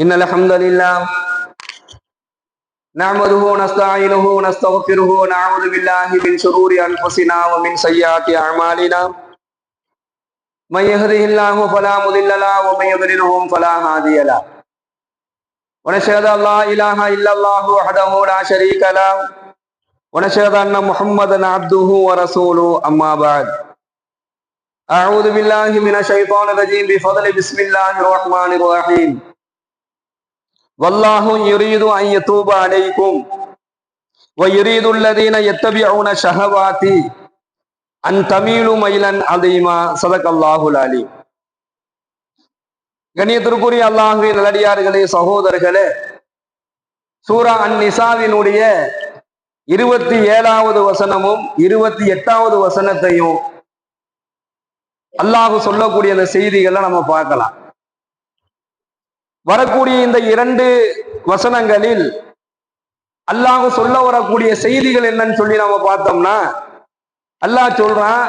إن الحمد لله نعمده ونستعينه ونستغفره ونعوذ بالله من شرور أنفسنا ومن سيئات أعمالنا من يهده الله فلا مضل له ومن يضلله فلا هادي له ونشهد أن لا إله إلا الله وحده لا شريك له ونشهد أن محمدا عبده ورسوله أما بعد أعوذ بالله من الشيطان الرجيم بفضل بسم الله الرحمن الرحيم والله يريد أن يتوب عليكم ويريد الذين يتبعون الشهوات أن تميلوا ميلا عظيما صدق الله العليم. கண்ணியத்திற்குரிய அல்லாஹ்வின் நல்லடியார்களே, சகோதரர்களே, சூரா அன்-நிசாவினுடைய 27வது வசனமும் 28வது வசனத்தையும் அல்லாஹ் சொல்லக்கூடிய அந்த செய்திகளை நம்ம பார்க்கலாம். வரக்கூடிய இந்த 2 வசனங்களில் அல்லாஹ் சொல்ல வரக்கூடிய செய்திகள் என்னன்னு சொல்லி நாம பார்த்தோம்னா, அல்லாஹ் சொல்றான்,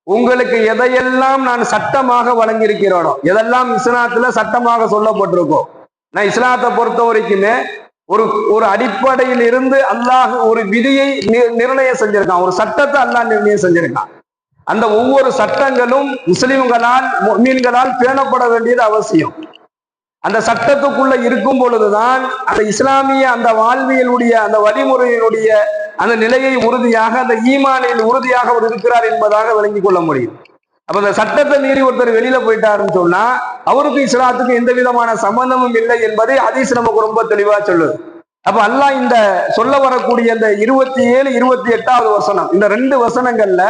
உங்களுக்கு எதையெல்லாம் நான் சட்டமாக வழங்கியிருக்கிறோனோ, எதெல்லாம் இஸ்லாத்துல சட்டமாக சொல்லப்பட்டிருக்கோ, நான் இஸ்லாத்தை பொறுத்த வரைக்குமே ஒரு அடிப்படையில் இருந்து அல்லாஹ் ஒரு விதியை நிர்ணயம் செஞ்சிருக்கான், ஒரு சட்டத்தை அல்லாஹ் நிர்ணயம் செஞ்சிருக்கான். அந்த ஒவ்வொரு சட்டங்களும் முஸ்லிம்களால் முஃமின்களால் பேணப்பட வேண்டியது அவசியம். அந்த சட்டத்துக்குள்ள இருக்கும் பொழுதுதான் அந்த இஸ்லாமிய அந்த வாழ்வியலுடைய அந்த வழிமுறையினுடைய அந்த நிலையை உறுதியாக, அந்த ஈமானில் உறுதியாக அவர் இருக்கிறார் என்பதாக விளங்கிக் கொள்ள முடியும். அப்ப அந்த சட்டத்தை மீறி ஒருத்தர் வெளியில போயிட்டாருன்னு சொன்னா அவருக்கு இஸ்லாத்துக்கு எந்த விதமான சம்பந்தமும் இல்லை என்பதை ஹதீஸ் நமக்கு ரொம்ப தெளிவா சொல்லுது. அப்ப அல்லாஹ் இந்த சொல்ல வரக்கூடிய இந்த 27, 28வது வசனம், இந்த 2 வசனங்கள்ல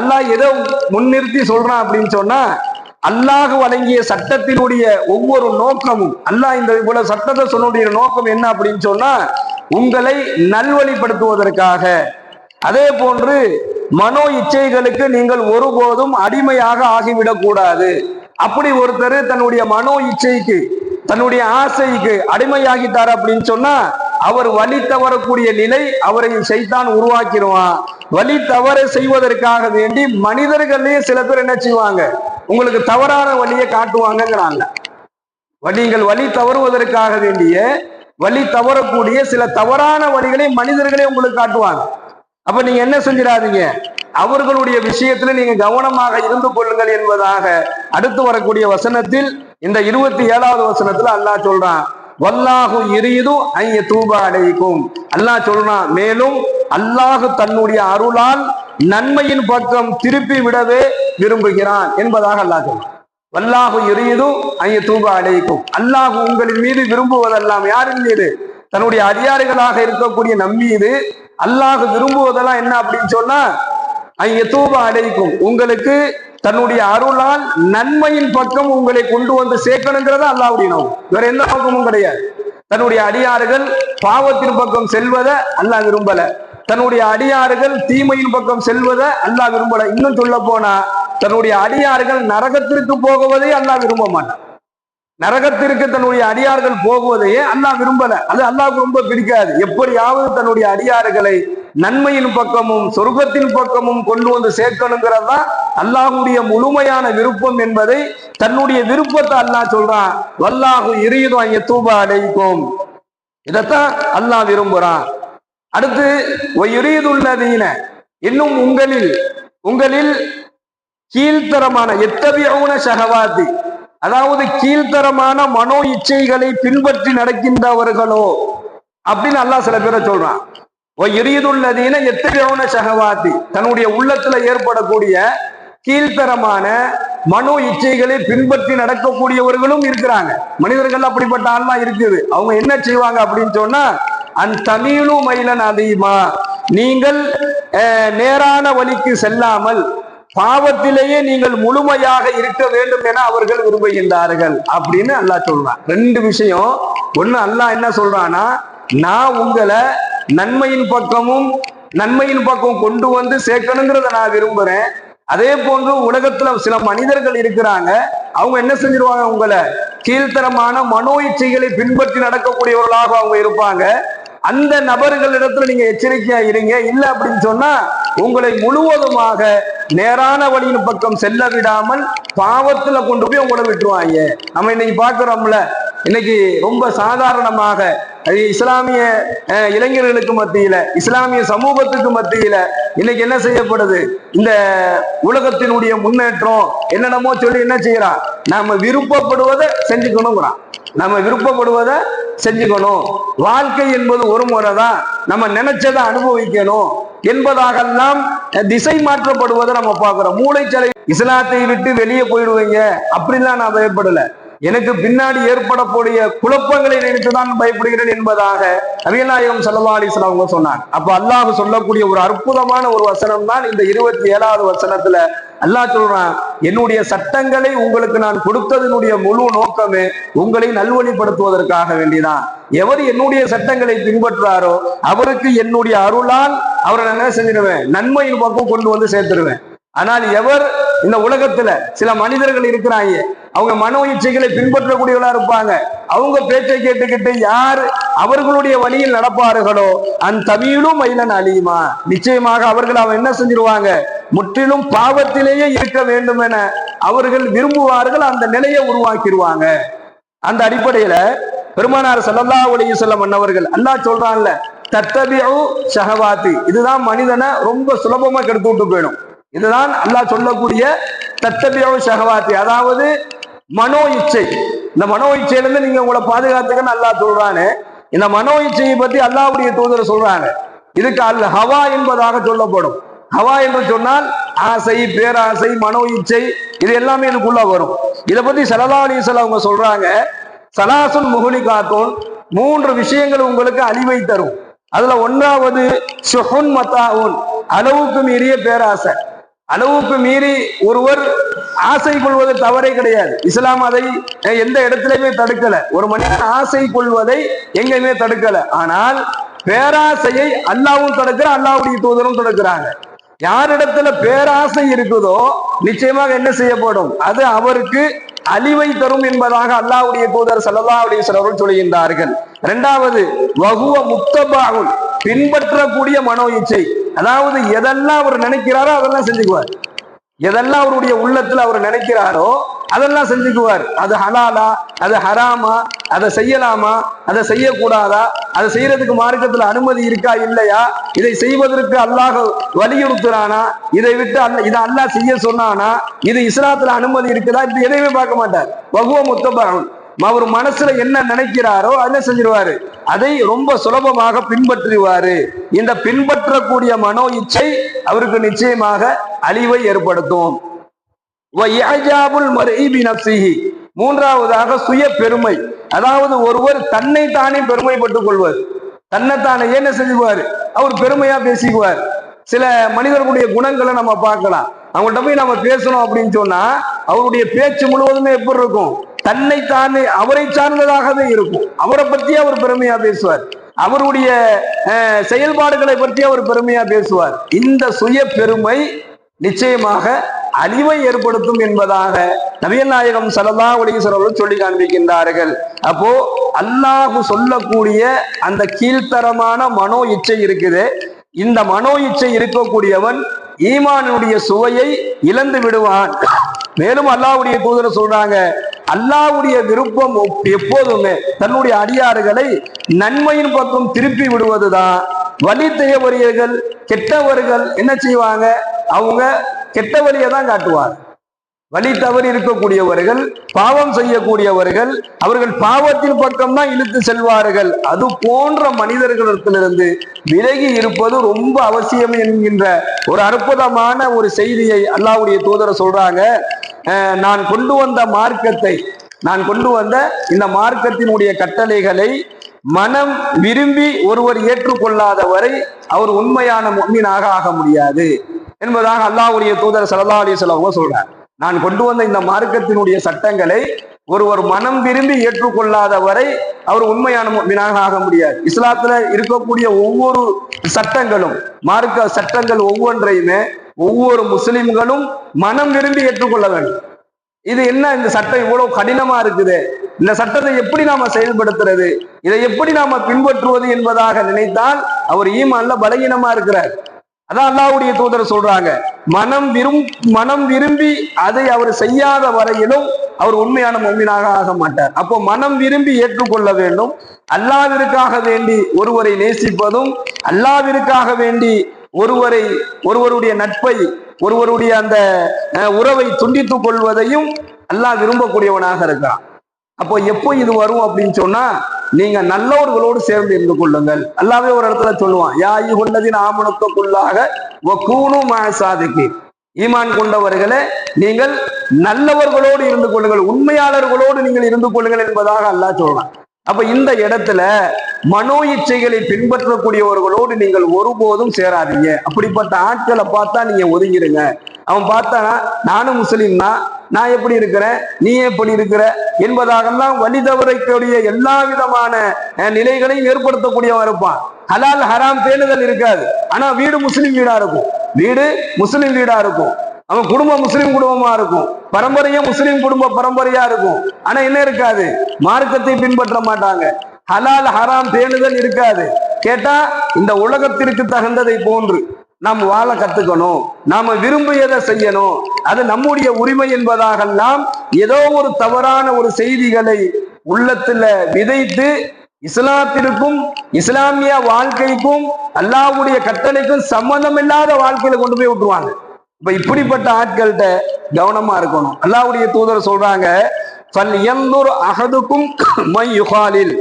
அல்லாஹ் எதை முன்னிறுத்தி சொல்றான் அப்படின்னு சொன்னா, அல்லாஹ் வழங்கிய சட்டத்தினுடைய ஒவ்வொரு நோக்கமும், அல்லாஹ் இந்த இவ்வளவு சட்டத்தை சொன்னுடைய நோக்கம் என்ன அப்படின்னு சொன்னா, உங்களை நல்வழிப்படுத்துவதற்காக, அதே போன்று மனோ இச்சைகளுக்கு நீங்கள் ஒருபோதும் அடிமையாக ஆகிவிடக் கூடாது. அப்படி ஒருத்தர் தன்னுடைய மனோ இச்சைக்கு, தன்னுடைய ஆசைக்கு அடிமையாகிட்டார் அப்படின்னு சொன்னா அவர் வழி தவறக்கூடிய நிலை அவரை சைத்தான் உருவாக்கிடுவான். வழி தவற செய்வதற்காக வேண்டி மனிதர்களே சில பேர் என்ன செய்வாங்க, உங்களுக்கு தவறான வழியை காட்டுவாங்கிறாங்க. நீங்கள் வழி தவறுவதற்காக வேண்டிய, வழி தவறக்கூடிய சில தவறான வழிகளை மனிதர்களே உங்களுக்கு காட்டுவாங்க. அப்ப நீங்க என்ன செஞ்சிடாதீங்க, அவர்களுடைய விஷயத்துல நீங்க கவனமாக இருந்து கொள்ளுங்கள் என்பதாக அடுத்து வரக்கூடிய வசனத்தில், இந்த 27வது வசனத்துல அல்லாஹ் சொல்றான், வல்லாஹு யுரீது அன் யதூப அலைக்கும். அல்லாஹ் சொல்றான், மேலும் அல்லாஹ் தன்னுடைய அருளால் நன்மையின் பக்கம் திருப்பி விடவே விரும்புகிறான் என்பதாக அல்லாஹ் சொல்றான். வல்லாஹு யுரீது அன் யதூப அலைக்கும். அல்லாஹ் உங்களின் மீது விரும்புவதெல்லாம், யாரின் மீது? தன்னுடைய அதிகாரிகளாக இருக்கக்கூடிய நம் மீது அல்லாஹ் விரும்புவதெல்லாம் என்ன அப்படின்னு சொன்னா, அன் யதூப அலைக்கும், உங்களுக்கு தன்னுடைய அருளால் நன்மையின் பக்கம் உங்களை கொண்டு வந்து சேர்க்கணுங்கிறத அல்லாஹ்வுடைய நோக்கம், வேற எந்த நோக்கமும் கிடையாது. தன்னுடைய அடியார்கள் பாவத்தின் பக்கம் செல்வதை அல்லாஹ் விரும்பல, தன்னுடைய அடியார்கள் தீமையின் பக்கம் செல்வதை அல்லாஹ் விரும்பல. இன்னும் சொல்ல போனா, தன்னுடைய அடியார்கள் நரகத்திற்கு போகுவதை அல்லாஹ் விரும்ப மாட்டான். நரகத்திற்கு தன்னுடைய அடியார்கள் போகுவதையே அல்லாஹ் விரும்பல, அது அல்லாஹ்வுக்கு ரொம்ப பிடிக்காது. எப்படியாவது தன்னுடைய அடியார்களை நன்மையின் பக்கமும் சொர்க்கத்தின் பக்கமும் கொண்டு வந்து சேர்க்கணுங்கிறது தான் அல்லாஹ்வுடைய முழுமையான விருப்பம் என்பதை, தன்னுடைய விருப்பத்தை அல்லாஹ் சொல்றான். வல்லாஹு யுரீது அன் யதூப அலைக்கும், இதைத்தான் அல்லாஹ் விரும்புறான். அடுத்து வயுரீதுல்லதீன, இன்னும் உங்களில் கீழ்த்தரமான யத்தபிஊன ஷஹவாத்தி, அதாவது கீழ்த்தரமான மனோ இச்சைகளை பின்பற்றி நடக்கின்றவர்களோ அப்படின்னு அல்லாஹ் சில பேரை சொல்றான். வயுரீதுல்லதீன யத்தபிஊன ஷஹவாத்தி, தன்னுடைய உள்ளத்துல ஏற்படக்கூடிய கீழ்த்தரமான மனோ இச்சைகளை பின்பற்றி நடக்கக்கூடியவர்களும் இருக்கிறாங்க. மனிதர்கள் அப்படிப்பட்ட ஆள்லாம் இருக்குது. அவங்க என்ன செய்வாங்க அப்படின்னு சொன்னா, அன் தமீலு மைலன் அதீமா, நீங்கள் நேரான வழிக்கு செல்லாமல் பாவத்திலேயே நீங்கள் முழுமையாக இருக்க வேண்டும் என அவர்கள் விரும்புகின்றார்கள் அப்படின்னு அல்லாஹ் சொல்றான். 2 விஷயம். ஒண்ணு, அல்லாஹ் என்ன சொல்றான்னா, நான் உங்களை நன்மையின் பக்கம் கொண்டு வந்து சேர்க்கணுங்கிறத நான் விரும்புறேன். அதே போன்று உலகத்துல சில மனிதர்கள் இருக்கிறாங்க, அவங்க என்ன செஞ்சிருவாங்க, உங்களை கீழ்த்தரமான மனோ இச்சைகளை பின்பற்றி நடக்கக்கூடியவர்களாக அவங்க இருப்பாங்க. அந்த நபர்களிடத்துல நீங்க எச்சரிக்கையா இருங்க. இல்லை அப்படின்னு சொன்னா உங்களை முழுவதுமாக நேரான வழியின் பக்கம் செல்ல விடாமல் பாவத்துல கொண்டு போய் உங்களை விட்டுருவாங்க. நம்ம இன்னைக்கு பாக்குறோம்ல, இன்னைக்கு ரொம்ப சாதாரணமாக இஸ்லாமிய இளைஞர்களுக்கு மத்தியில, இஸ்லாமிய சமூகத்துக்கு மத்தியில இன்னைக்கு என்ன செய்யப்படுது? இந்த உலகத்தினுடைய முன்னேற்றம் என்னென்னமோ சொல்லி என்ன செய்யறான்? நாம விருப்பப்படுவதை செஞ்சுக்கணுங்கிறான். நம்ம விருப்பப்படுவதை செஞ்சுக்கணும். வாழ்க்கை என்பது ஒரு முறை தான், நம்ம நினைச்சதை அனுபவிக்கணும் என்பதாகலாம் திசை மாற்றப்படுவதை நம்ம பார்க்கிறோம். மூளைச்சலை இஸ்லாத்தை விட்டு வெளியே போயிடுவீங்க அப்படின்லாம் நான் பயப்படல. எனக்கு பின்னாடி ஏற்படக்கூடிய குழப்பங்களை நினைத்துதான் பயப்படுகிறேன் என்பதாக நபிகள் நாயகம் ஸல்லல்லாஹு அலைஹி வஸல்லம் அவங்க சொன்னாங்க. அப்ப அல்லாஹ் சொல்லக்கூடிய ஒரு அற்புதமான ஒரு வசனம் தான் இந்த 27வது வசனத்துல அல்லாஹ் சொல்றான், என்னுடைய சட்டங்களை உங்களுக்கு நான் கொடுத்ததனுடைய முழு நோக்கமே உங்களை நல்வழிப்படுத்துவதற்காக வேண்டிதான். எவர் என்னுடைய சட்டங்களை பின்பற்றாரோ அவருக்கு என்னுடைய அருளால் அவரை நான் என்ன செஞ்சிருவேன்? நன்மையின் பக்கம் கொண்டு வந்து சேர்த்துருவேன். ஆனால் எவர் இந்த உலகத்துல சில மனிதர்கள் இருக்கிறாங்க, அவங்க மனோ இச்சைகளை பின்பற்றக்கூடியவர்களா இருப்பாங்க. அவங்க பேச்சை கேட்டுக்கிட்டு யார் அவர்களுடைய வழியில் நடப்பார்களோ அந்த தமிழும் மயிலன் அழியுமா, நிச்சயமாக அவர்கள் அவன் என்ன செஞ்சிருவாங்க? முற்றிலும் பாவத்திலேயே இருக்க வேண்டும் என அவர்கள் விரும்புவார்கள். அந்த நிலையை உருவாக்கிடுவாங்க. அந்த அடிப்படையில பெருமானார் ஸல்லல்லாஹு அலைஹி வஸல்லம் அன்னவர்கள் அல்லாஹ் சொல்றான்ல, தத்தபிஉ ஷஹவாத்தி, இதுதான் மனிதனை ரொம்ப சுலபமா கெடுத்து விட்டு போயிடும். இதுதான் அல்லாஹ் சொல்லக்கூடிய தத்தபிஉ ஷஹவாத்தி, அதாவது மனோ இச்சை. இந்த மனோ இச்சையிலிருந்து நீங்க உங்களை பாதுகாத்துக்கன்னு அல்லாஹ் சொல்றானே, இந்த மனோ இச்சையை பத்தி அல்லாஹ்வுடைய தூதர் சொல்றாங்க. இதுக்கு அல் ஹவா என்பதாக சொல்லப்படும். ஹவா என்று சொன்னால் ஆசை, பேராசை, மனோ இச்சை, இது எல்லாமே இதுக்குள்ள வரும். இதை பத்தி ஸல்லல்லாஹு அலைஹி வஸல்லம் அவங்க சொல்றாங்க, சலாசுன் முஹ்லிகாத்துன், 3 விஷயங்கள் உங்களுக்கு அழிவை தரும். அதுல ஒன்றாவது ஷுஹுன் மதாஉன், அளவுக்கு மீறிய பேராசை. அளவுக்கு மீறி ஒருவர் ஆசை கொள்வது தவறே கிடையாது. இஸ்லாம் அதை எந்த இடத்திலுமே தடுக்கல. ஒரு மனிதன் ஆசை கொள்வதை எங்கேயுமே தடுக்கல. ஆனால் பேராசையை அல்லாஹ்வும் தடுக்கிற, அல்லாஹ்வுடைய தூதரும் தடுக்கிறாங்க. யாரிடத்துல பேராசை இருக்குதோ நிச்சயமாக என்ன செய்யப்படும்? அது அவருக்கு அழிவை தரும் என்பதாக அல்லாஹ்வுடைய தூதர் ஸல்லல்லாஹு அலைஹி வஸல்லம் சொல்கின்றார்கள். இரண்டாவது வஹுவ முத்தபாஉன், பின்பற்றக்கூடிய மனோ இச்சை. அதாவது எதெல்லாம் அவர் நினைக்கிறாரோ அதெல்லாம் செஞ்சுக்குவார். எதெல்லாம் அவருடைய உள்ளத்துல அவர் நினைக்கிறாரோ அதெல்லாம் செஞ்சுக்குவார். அது ஹலாலா, அது ஹராமா, அதை செய்யலாமா, அதை செய்யக்கூடாதா, அதை செய்யறதுக்கு மார்க்கத்துல அனுமதி இருக்கா இல்லையா, இதை செய்வதற்கு அல்லாஹ் வலியுறுத்துறானா, இதை விட்டு இதை அல்லாஹ் செய்ய சொன்னானா, இது இஸ்லாத்துல அனுமதி இருக்குதா, இது எதையுமே பார்க்க மாட்டார். வஹுவ முத்தபஉன், அவர் மனசுல என்ன நினைக்கிறாரோ அதை செஞ்சிருவாரு. அதை ரொம்ப சுலபமாக பின்பற்றுவாரு. இந்த பின்பற்றக்கூடிய மனோ இச்சை அவருக்கு நிச்சயமாக அழிவை ஏற்படுத்தும். மூன்றாவதாக சுய பெருமை, அதாவது ஒருவர் தன்னை தானே பெருமைப்பட்டுக் கொள்வது. தன்னைத்தானே என்ன செஞ்சுக்குவாரு? அவர் பெருமையா பேசிக்குவார். சில மனிதர்களுடைய குணங்களை நம்ம பார்க்கலாம். அவங்கள்ட்ட போய் நம்ம பேசணும் அப்படின்னு சொன்னா அவருடைய பேச்சு முழுவதுமே எப்படி இருக்கும்? தன்னை தானே அவரை சார்ந்ததாகவே இருக்கும். அவரை பற்றி அவர் பெருமையா பேசுவார். அவருடைய செயல்பாடுகளை பற்றி அவர் பெருமையா பேசுவார். இந்த சுய பெருமை நிச்சயமாக அழிவை ஏற்படுத்தும் என்பதாக நபிகள் நாயகம் ஸல்லல்லாஹு அலைஹி வஸல்லம் சொல்லி காண்பிக்கின்றார்கள். அப்போ அல்லாஹ் சொல்லக்கூடிய அந்த கீழ்த்தரமான மனோ இச்சை இருக்குது. இந்த மனோ இச்சை இருக்கக்கூடியவன் ஈமானுடைய சுவையை இழந்து விடுவான். மேலும் அல்லாஹ்வுடைய தூதர் சொல்றாங்க, அல்லாஹ்வுடைய விருப்பம் எப்போதுமே தன்னுடைய அடியார்களை நன்மையின் பக்கம் திருப்பி விடுவதுதான். வழி தவறியவர்கள், கெட்டவர்கள் என்ன செய்வாங்க? அவங்க கெட்ட வழியை தான் காட்டுவார். வழி தவறி இருக்கக்கூடியவர்கள், பாவம் செய்யக்கூடியவர்கள், அவர்கள் பாவத்தின் பக்கம் தான் இழுத்து செல்வார்கள். அது போன்ற மனிதர்களிடத்திலிருந்து விலகி இருப்பது ரொம்ப அவசியம் என்கின்ற ஒரு அற்புதமான ஒரு செய்தியை அல்லாஹ்வுடைய தூதர் சொல்றாங்க. நான் கொண்டு வந்த மார்க்கத்தை, நான் கொண்டு வந்த இந்த மார்க்கத்தினுடைய கட்டளைகளை மனம் விரும்பி ஒருவர் ஏற்றுக்கொள்ளாத வரை அவர் உண்மையான முஃமினாக ஆக முடியாது என்பதாக அல்லாஹ்வுடைய தூதர் ஸல்லல்லாஹு அலைஹி வஸல்லம் சொல்றார். நான் கொண்டு வந்த இந்த மார்க்கத்தினுடைய சட்டங்களை ஒருவர் மனம் விரும்பி ஏற்றுக்கொள்ளாத வரை அவர் உண்மையான முஃமினாக ஆக முடியாது. இஸ்லாத்துல இருக்கக்கூடிய ஒவ்வொரு சட்டங்களும், மார்க்க சட்டங்கள் ஒவ்வொன்றையுமே ஒவ்வொரு முஸ்லிம்களும் மனம் விரும்பி ஏற்றுக்கொள்ள வேண்டும். இது என்ன, இந்த சட்டம் இவ்வளவு கடினமா இருக்குது, இந்த சட்டத்தை எப்படி நாம செயல்படுத்துறது, இதை எப்படி நாம பின்பற்றுவது என்பதாக நினைத்தால் அவர் ஈமான்ல பலகீனமா இருக்கிறார். அதான் அல்லாஹ்வுடைய தூதர் சொல்றாங்க, மனம் விரும்பி அதை அவர் செய்யாத வரையிலும் அவர் உண்மையான முஃமினாக ஆக மாட்டார். அப்போ மனம் விரும்பி ஏற்றுக்கொள்ள வேண்டும். அல்லாஹ்விற்காக வேண்டி ஒருவரை நேசிப்பதும், அல்லாஹ்விற்காக வேண்டி ஒருவருடைய நட்பை, ஒருவருடைய அந்த உறவை துண்டித்துக் கொள்வதையும் அல்லாஹ் விரும்பக்கூடியவனாக இருக்கான். அப்போ எப்போ இது வரும் அப்படின்னு சொன்னா, நீங்க நல்லவர்களோடு சேர்ந்து இருந்து கொள்ளுங்கள். அல்லாஹ்வே ஒரு இடத்துல சொல்லுவான், யா அய்யுஹல்லதீன ஆமனுக்குள்ளாக வகூனு மஅசாதிகீன், ஈமான் கொண்டவர்களே நீங்கள் நல்லவர்களோடு இருந்து கொள்ளுங்கள், உண்மையாளர்களோடு நீங்கள் இருந்து கொள்ளுங்கள் என்பதாக அல்லாஹ் சொல்றான். அப்ப இந்த இடத்துல மனோ இச்சைகளை பின்பற்றக்கூடியவர்களோடு நீங்கள் ஒருபோதும் சேராதீங்க. அப்படிப்பட்ட ஆட்களை பார்த்தா நீங்க ஒதுங்கிடுங்க. அவன் பார்த்தா நானும் முஸ்லீம் தான், நான் எப்படி இருக்கிறேன், நீ எப்படி இருக்கிற என்பதாகலாம் வழி தவறக்கூடிய எல்லா விதமான நிலைகளையும் ஏற்படுத்தக்கூடியவன் இருப்பான். ஹலால் ஹராம் பேணுதல் இருக்காது, ஆனா வீடு முஸ்லீம் வீடா இருக்கும், வீடு முஸ்லீம் வீடா இருக்கும், அவன் குடும்பம் முஸ்லீம் குடும்பமா இருக்கும், பரம்பரையா முஸ்லீம் குடும்ப பரம்பரையா இருக்கும். ஆனா என்ன இருக்காது, மார்க்கத்தை பின்பற்ற மாட்டாங்க, ஹலால் ஹராம் பேணுதல் இருக்காது. கேட்டா இந்த உலகத்திற்கு தகுந்ததை போன்று நாம் வாழ கத்துக்கணும், நாம விரும்பியதை செய்யணும், அது நம்முடைய உரிமை என்பதாகலாம் ஏதோ ஒரு தவறான ஒரு செய்திகளை உள்ளத்துல விதைத்து இஸ்லாத்திற்கும் இஸ்லாமிய வாழ்க்கைக்கும் அல்லாஹ்வுடைய கட்டளைக்கும் சம்பந்தம் இல்லாத வாழ்க்கையில கொண்டு போய் விட்டுருவாங்க. இப்ப இப்படிப்பட்ட ஆட்கள்கிட்ட கவனமா இருக்கணும். அல்லாஹ்வுடைய தூதர் சொல்றாங்க, ஃபல்யன்துர் அஹதுக்கும் மை யுகாலில்,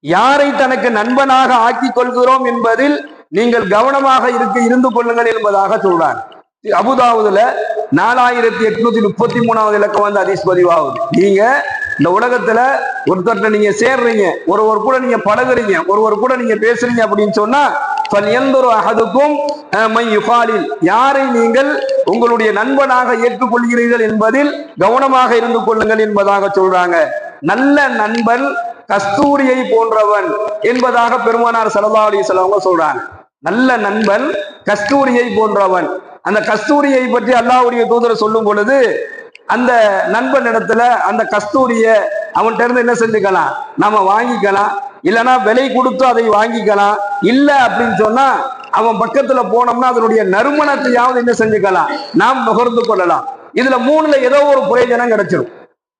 யாரை தனக்கு நண்பனாக ஆக்கிக் கொள்கிறோம் என்பதில் நீங்கள் கவனமாக இருந்து கொள்ளுங்கள் என்பதாக சொல்றாங்க. அபுதாவுதுல 4833வது இலக்கம் வந்து ஹதீஸ் பதிவாகுது. நீங்க இந்த உலகத்துல ஒருத்தர்கிட்ட நீங்க சேர்றீங்க, ஒருவர் கூட நீங்க பழகுறீங்க, ஒருவர் கூட நீங்க பேசுறீங்க அப்படின்னு சொன்னா, ஃபல்யன்துர் அஹதுக்கும் மை யுகாலில், யாரை நீங்கள் உங்களுடைய நண்பனாக ஏற்றுக்கொள்கிறீர்கள் என்பதில் கவனமாக இருந்து கொள்ளுங்கள் என்பதாக சொல்றாங்க. நல்ல நண்பன் கஸ்தூரியை போன்றவன் என்பதாக பெருமானார் ஸல்லல்லாஹு அலைஹி வஸல்லம் சொல்றாங்க. நல்ல நண்பன் கஸ்தூரியை போன்றவன். அந்த கஸ்தூரியை பற்றி அல்லாஹ்வுடைய தூதர் சொல்லும் பொழுது, அந்த நண்பன் இடத்துல அந்த கஸ்தூரிய அவன்கிட்ட இருந்து என்ன செஞ்சுக்கலாம், நாம வாங்கிக்கலாம், இல்லைன்னா விலை கொடுத்து அதை வாங்கிக்கலாம். இல்ல அப்படின்னு சொன்னா அவன் பக்கத்துல போனோம்னா அதனுடைய நறுமணத்தையாவது என்ன செஞ்சுக்கலாம், நாம் நுகர்ந்து கொள்ளலாம். இதுல மூணுல ஏதோ ஒரு பிரயோஜனம் கிடைச்சிடும்.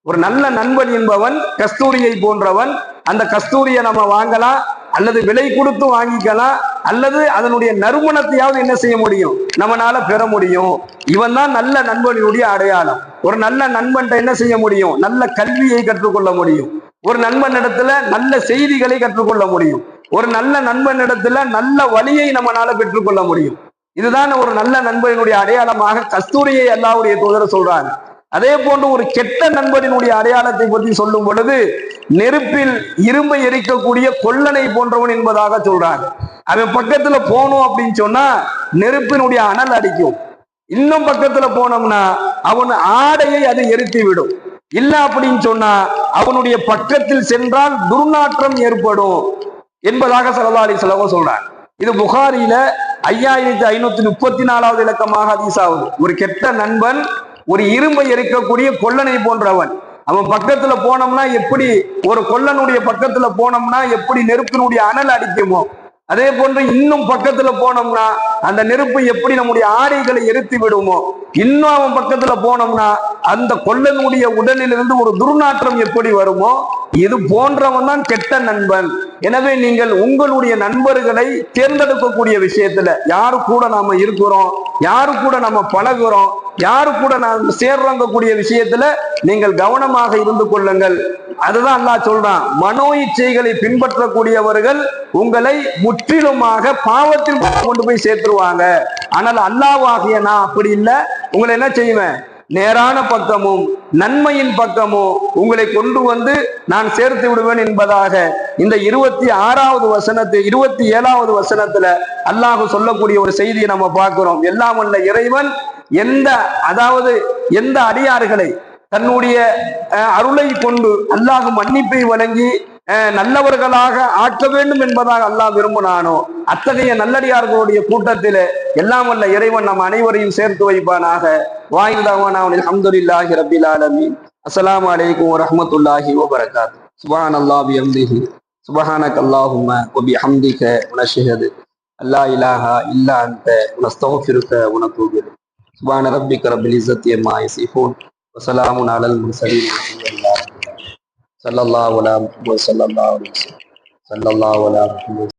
ஒரு நல்ல நண்பன் என்பவன் கஸ்தூரியை போன்றவன். அந்த கஸ்தூரியை நம்ம வாங்கலாம், அல்லது விலை கொடுத்து வாங்கிக்கலாம், அல்லது அதனுடைய நறுமணத்தையாவது என்ன செய்ய முடியும், நம்மளால பெற முடியும். இவன் தான் நல்ல நண்பனுடைய அடையாளம். ஒரு நல்ல நண்பன்கிட்ட என்ன செய்ய முடியும், நல்ல கல்வியை கற்றுக்கொள்ள முடியும், ஒரு நண்பனிடத்துல நல்ல செய்திகளை கற்றுக்கொள்ள முடியும், ஒரு நல்ல நண்பனிடத்துல நல்ல வழியை நம்மளால பெற்றுக்கொள்ள முடியும். இதுதான் ஒரு நல்ல நண்பனுடைய அடையாளமாக கஸ்தூரியை அல்லாஹ்வுடைய தூதர் சொல்றாங்க. அதே போன்று ஒரு கெட்ட நண்பனினுடைய அடையாளத்தை பற்றி சொல்லும் பொழுது, நெருப்பில் இரும்பை எரிக்கக்கூடிய கொல்லனை போன்றவன் என்பதாக சொல்றாங்க. அவன் பக்கத்துல போனோம் அப்படின்னு சொன்னா நெருப்பினுடைய அனல் அடிக்கும். இன்னும் பக்கத்துல போனோம்னா அவன் ஆடையை அது எரித்து விடும். இல்ல அப்படின்னு சொன்னா அவனுடைய பக்கத்தில் சென்றால் துர்நாற்றம் ஏற்படும் என்பதாக ஸல்லல்லாஹு அலைஹி வஸல்லம் சொல்றாங்க. இது புகாரியில 5534வது இலக்கமாக ஹதீஸ் ஆகுது. ஒரு கெட்ட நண்பன் ஒரு இரும்பை எரிக்கக்கூடிய கொல்லனை போன்றவன். அவன் பக்கத்துல போனோம்னா எப்படி, ஒரு கொல்லனுடைய பக்கத்துல போனோம்னா எப்படி நெருப்பினுடைய அனல் அடிக்குமோ, அதே போன்று இன்னும் பக்கத்துல போனோம்னா அந்த நெருப்பு எப்படி நம்முடைய ஆடைகளை எரித்து விடுமோ, இன்னும் அவன் பக்கத்துல போனோம்னா அந்த கொல்லனுடைய உடலிலிருந்து ஒரு துர்நாற்றம் எப்படி வருமோ, இது போன்றவன் தான் கெட்ட நண்பன். எனவே நீங்கள் உங்களுடைய நண்பர்களை தேர்ந்தெடுக்கக்கூடிய விஷயத்துல யாரு கூட நாம இருக்கிறோம், யாரு கூட நம்ம பழகுறோம், யாரு கூட நாம் சேர்றங்கக்கூடிய விஷயத்துல நீங்கள் கவனமாக இருந்து கொள்ளுங்கள். அதுதான் அல்லாஹ் சொல்றான், மனோ இச்சைகளை பின்பற்றக்கூடியவர்கள் உங்களை முற்றிலுமாக பாவத்தில் கொண்டு போய் சேர்த்துருவாங்க. ஆனால் அல்லாஹ்வாகிய நான் அப்படி இல்லை, உங்களை என்ன செய்வேன், நேரான பக்கமும் நன்மையின் பக்கமும் உங்களை கொண்டு வந்து நான் சேர்த்து விடுவேன் என்பதாக இந்த 27வது வசனத்துல அல்லாஹ் சொல்லக்கூடிய ஒரு செய்தியை நம்ம பார்க்கிறோம். எல்லாம் வல்ல இறைவன் எந்த அடியார்களை தன்னுடைய அருளை கொண்டு அல்லாஹ் மன்னிப்பை வழங்கி நல்லவர்களாக ஆக்க வேண்டும் என்பதாக அல்லாஹ் விரும்பினானோ, அத்தகைய நல்லடியார்களுடைய கூட்டத்திலே எல்லாம் வல்ல இறைவன் நம் அனைவரையும் சேர்த்து வைப்பானாக. வாயில்தாவானா அல்ஹம்துலில்லாஹி ரப்பில் ஆலமீன். அஸ்ஸலாமு அலைக்கும் வரஹ்மத்துல்லாஹி வபரகாத்துஹு. சுப்ஹானல்லாஹி வபிஹம்திஹி சுப்ஹானக அல்லாஹும்ம வபிஹம்திக வனஷ்ஹது அல்லா இலாஹா இல்லா அன்த நஸ்தக்ஃபிருக வ நத்தூபு இலைக். சுப்ஹான ரப்பிக ரப்பில் இஸ்ஸத்தி அம்மா யசிஃபூன் வ ஸலாமுன் அலல் முர்ஸலீன் வல்ஹம்துலில்லாஹி ரப்பில் ஆலமீன். ஸல்லல்லாஹு அலா முஹம்மது ஸல்லல்லாஹு அலைஹி வஸல்லம். ஸல்லல்லாஹு அலா முஹம்மது